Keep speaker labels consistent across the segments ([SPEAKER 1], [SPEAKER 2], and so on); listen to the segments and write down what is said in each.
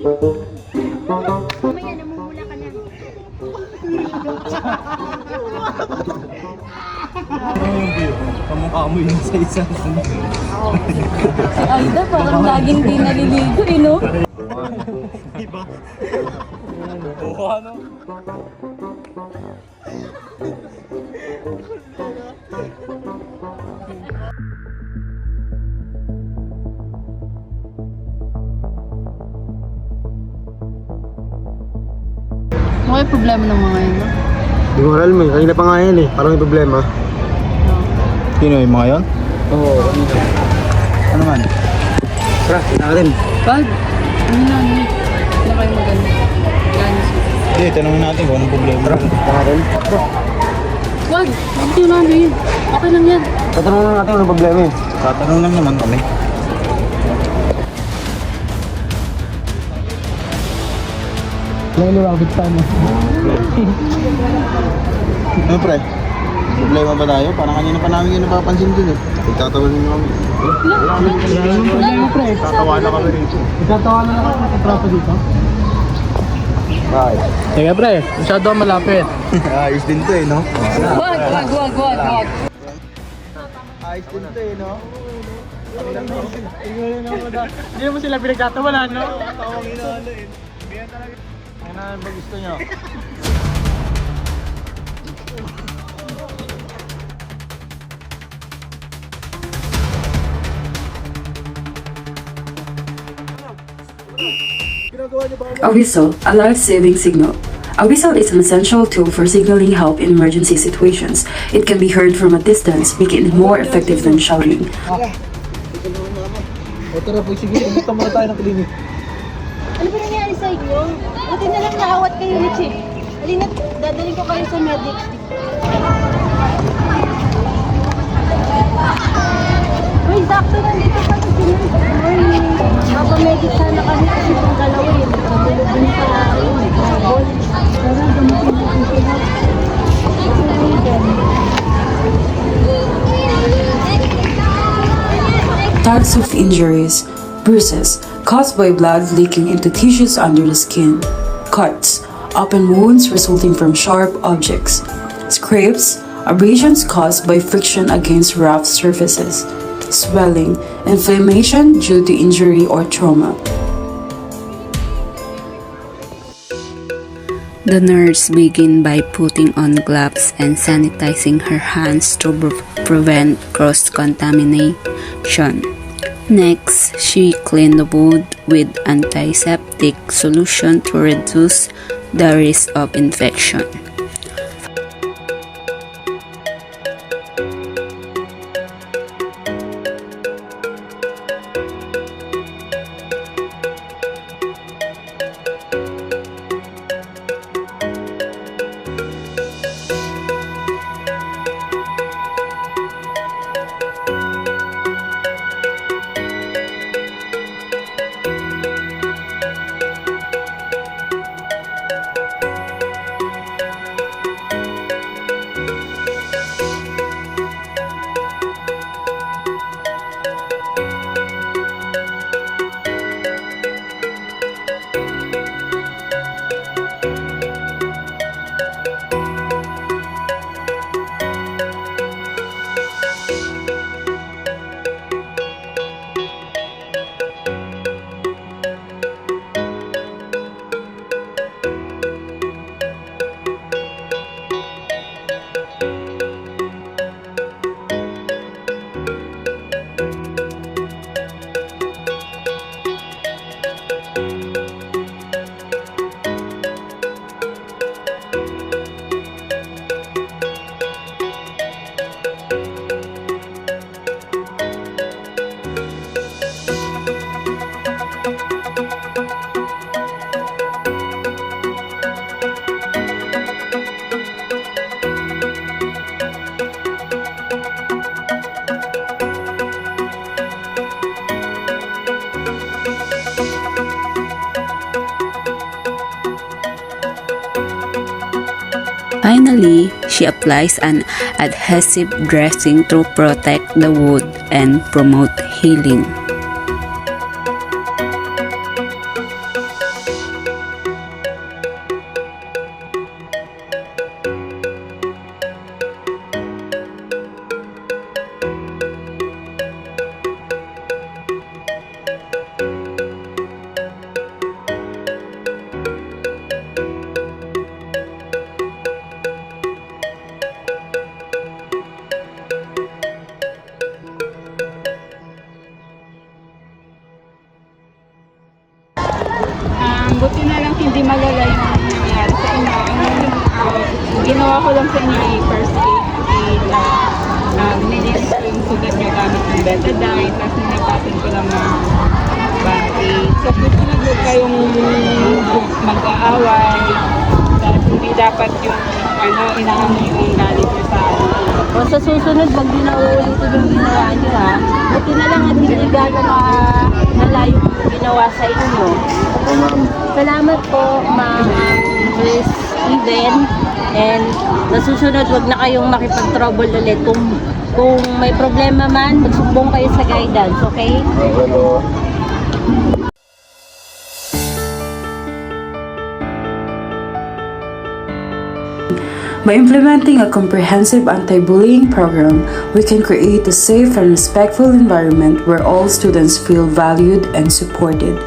[SPEAKER 1] Mamaya namumula ka na.
[SPEAKER 2] Kamukha mo yun sa isang
[SPEAKER 3] Si Aida parang laging di naliligo eh, no?
[SPEAKER 2] Diba? Oo, ano?
[SPEAKER 3] Ano kaya problema ng mga yun, no?
[SPEAKER 4] Di mo alam eh, kanina pa nga yan eh, parang may problema.
[SPEAKER 2] Sino yung mga yun?
[SPEAKER 4] Oo, kanina.
[SPEAKER 2] Ano man?
[SPEAKER 4] Tara, kita natin.
[SPEAKER 3] Pag, ano na, ano? Ano kayo maganda? Ganis.
[SPEAKER 2] Hindi, tanongin natin kung anong problema.
[SPEAKER 4] Tara, kita natin.
[SPEAKER 3] Wag, huwag yun namin. Okay lang yan.
[SPEAKER 4] Tatanong na natin anong problema eh.
[SPEAKER 2] Tatanong lang naman kami.
[SPEAKER 4] Lalo, abit pa mo.
[SPEAKER 2] Ano pre? Problema ba tayo? Parang kanina pa namin yung napapansin dun eh. Nagtatawanan nyo kami.
[SPEAKER 3] Wala mo, pre.
[SPEAKER 2] Tatawanan kami rito.
[SPEAKER 4] Nagtatawanan na kami nakatrato dito.
[SPEAKER 2] Bakit?
[SPEAKER 4] Sige pre, masyado ang malapit.
[SPEAKER 2] Ayos din to eh, no?
[SPEAKER 3] Wag.
[SPEAKER 2] Ayos din to eh, no?
[SPEAKER 4] Hindi mo sila pinagtatawanan, no?
[SPEAKER 2] Tawang inaano eh. Ganyan talaga. Ano ba gusto nyo?
[SPEAKER 5] A whistle, a life-saving signal. A whistle is an essential tool for signaling help in emergency situations. It can be heard from a distance, making it more effective than shouting.
[SPEAKER 4] O tara po, sige, pumunta muna tayo ng klinik.
[SPEAKER 1] Ano ba nangyari sa inyo? Buti na lang naawat kayo ni Chief. Halina, dadaling ko kayo sa medics. Uy, sakto nandito pa si Sinan. Morning. Papamedic sana kami kasi itong galawin. Natulog din sa ball. Tara, gamitin natin sila.
[SPEAKER 5] Types of injuries: bruises, caused by blood leaking into tissues under the skin; cuts, open wounds resulting from sharp objects; scrapes, abrasions caused by friction against rough surfaces; swelling, inflammation due to injury or trauma.
[SPEAKER 6] The nurse began by putting on gloves and sanitizing her hands to prevent cross-contamination. Next, she cleaned the wound with antiseptic solution to reduce the risk of infection. Finally, she applies an adhesive dressing to protect the wound and promote healing.
[SPEAKER 7] buti na lang hindi malala yung nangyari sa inyo. Ang ginawa ko lang sa inyo ay first aid na nilinis ko yung sugat niyo gamit ng betadine, tapos ninapasin ko lang ng band-aid. So, susunod huwag kayong mag-aaway. Dahil hindi dapat yung inaano yung galit niyo sa
[SPEAKER 1] O sa susunod, wag din na uulitin yung ginawa niyo ha. Buti na lang at hindi gano'n malayo yung ginawa sa inyo.
[SPEAKER 2] Opo, ma'am.
[SPEAKER 1] Salamat po, Ma'am Miss Even. And sa susunod, wag na kayong makipag-trouble ulit. Kung may problema man, magsumbong kayo sa guidance, okay?
[SPEAKER 2] Okay po.
[SPEAKER 5] By implementing a comprehensive anti-bullying program, we can create a safe and respectful environment where all students feel valued and supported.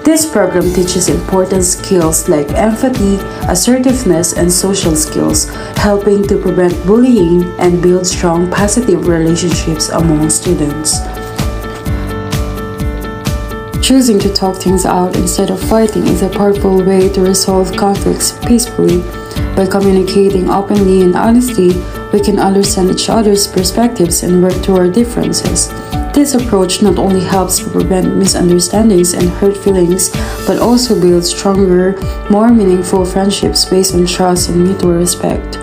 [SPEAKER 5] This program teaches important skills like empathy, assertiveness, and social skills, helping to prevent bullying and build strong positive relationships among students. Choosing to talk things out instead of fighting is a powerful way to resolve conflicts peacefully. By communicating openly and honestly, we can understand each other's perspectives and work through our differences. This approach not only helps to prevent misunderstandings and hurt feelings, but also builds stronger, more meaningful friendships based on trust and mutual respect.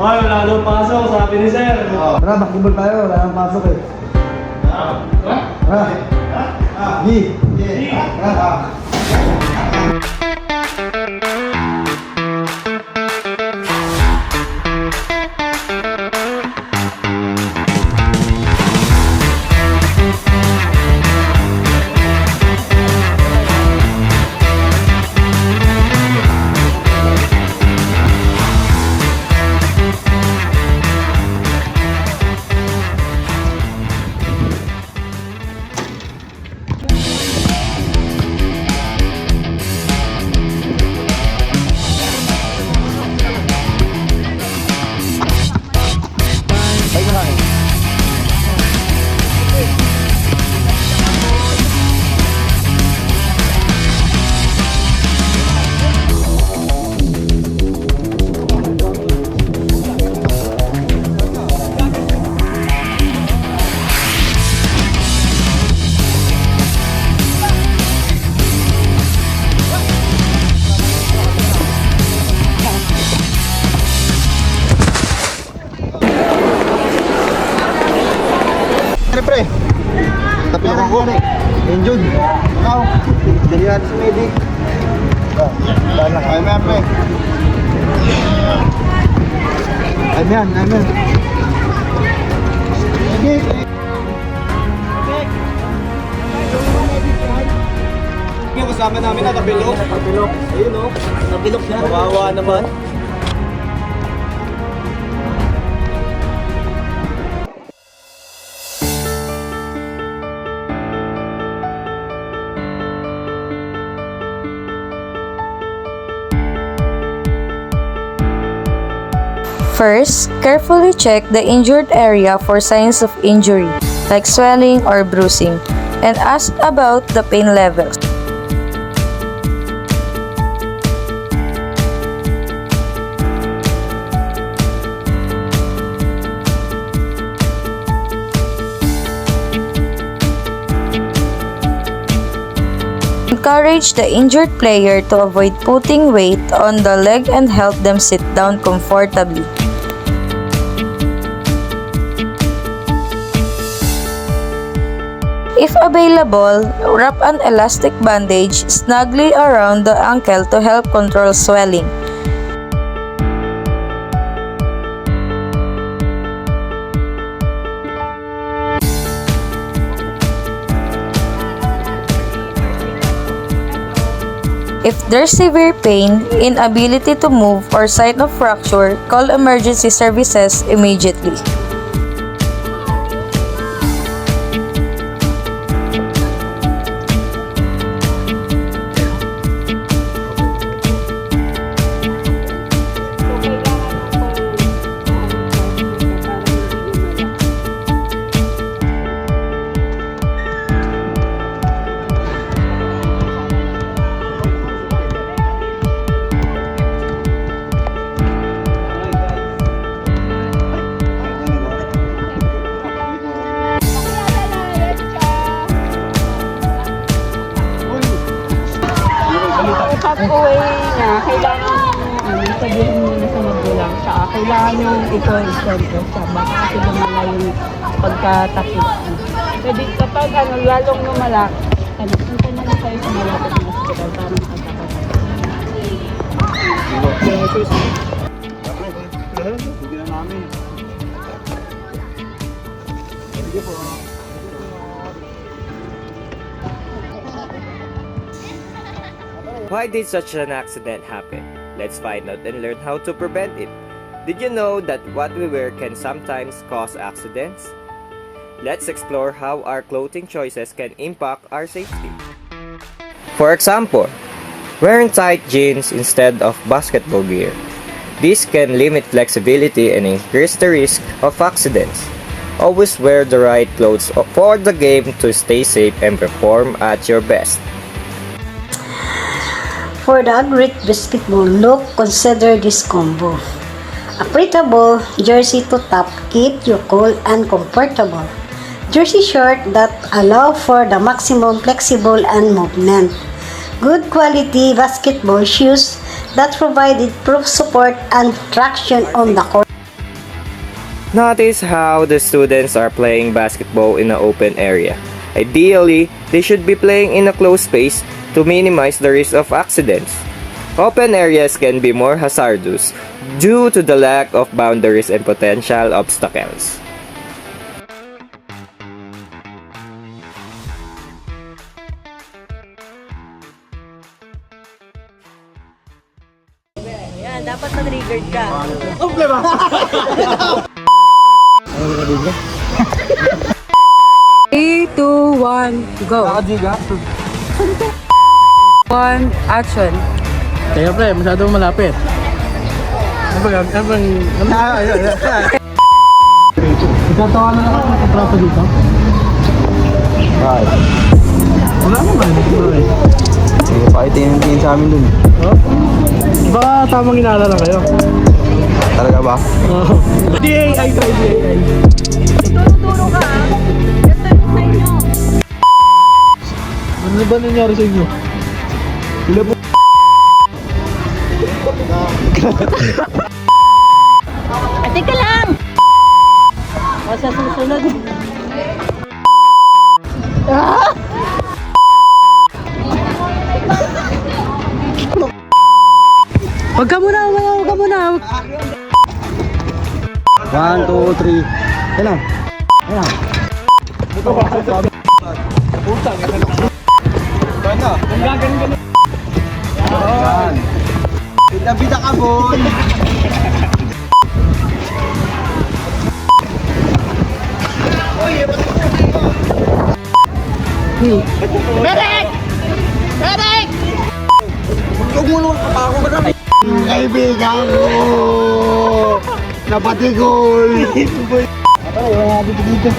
[SPEAKER 4] Ay, wala daw pasok, sabi ni sir.
[SPEAKER 2] Tara, bakibol tayo. Wala nang pasok eh. Tara. Gi. Tara. Pre, tapi ako ko ni. Injured. Ikaw. Dali natin sa medic. Dala. Ay, ma'am, pre. Ay, ma'am, ay, ma'am. Sige. Yung kasama namin nakabilok. Nakabilok. Ayun o. Nakabilok na. Kawawa naman.
[SPEAKER 3] First, carefully check the injured area for signs of injury, like swelling or bruising, and ask about the pain levels. Encourage the injured player to avoid putting weight on the leg and help them sit down comfortably. If available, wrap an elastic bandage snugly around the ankle to help control swelling. If there's severe pain, inability to move, or sign of fracture, call emergency services immediately.
[SPEAKER 7] pag-uwi niya, kailangan sabihin muna sa magulang siya. Kailangan yung ikaw i-shelter siya. Baka kasi lumala yung pagkatapos. Pwede kapag lalong lumala, punta na lang kayo sa malapit na hospital para makatapos.
[SPEAKER 2] Hindi na namin.
[SPEAKER 8] Why did such an accident happen? Let's find out and learn how to prevent it. Did you know that what we wear can sometimes cause accidents? Let's explore how our clothing choices can impact our safety. For example, wearing tight jeans instead of basketball gear. This can limit flexibility and increase the risk of accidents. Always wear the right clothes for the game to stay safe and perform at your best.
[SPEAKER 9] For the great basketball look, consider this combo. A breathable jersey to top keep you cool and comfortable. Jersey short that allow for the maximum flexible and movement. Good quality basketball shoes that provide improved support and traction on the court.
[SPEAKER 8] Notice how the students are playing basketball in an open area. Ideally, they should be playing in a closed space to minimize the risk of accidents. Open areas can be more hazardous due to the lack of boundaries and potential obstacles.
[SPEAKER 1] Yan, dapat na-triggered ka.
[SPEAKER 5] Three, two, one, go.
[SPEAKER 2] Nakajiga.
[SPEAKER 5] 1, action.
[SPEAKER 4] Kaya pre, masyadong malapit. Ano bang... Nagkatawa na ako ng kontrata dito?
[SPEAKER 2] Bakit?
[SPEAKER 4] Wala naman.
[SPEAKER 2] Sige, pakitingin sa amin dun.
[SPEAKER 4] Oh? Baka tamang inala lang kayo.
[SPEAKER 2] Talaga ba?
[SPEAKER 4] Oh. DAI try DAI.
[SPEAKER 1] Turo-turo ka ah. Ganda yung sa inyo.
[SPEAKER 4] Ano ba nangyari sa inyo? Sila po.
[SPEAKER 1] Ate ka lang! O sa susunod.
[SPEAKER 5] Huwag ka muna, huwag ka muna.
[SPEAKER 2] 1, 2, 3. Yan lang. Yan lang. Yan. Bida ka, boy.
[SPEAKER 1] Derek! Derek!
[SPEAKER 2] Huwag mo naman kapako ba namin? Kaibigan ko! Napatigol! Ay, wala dito dito.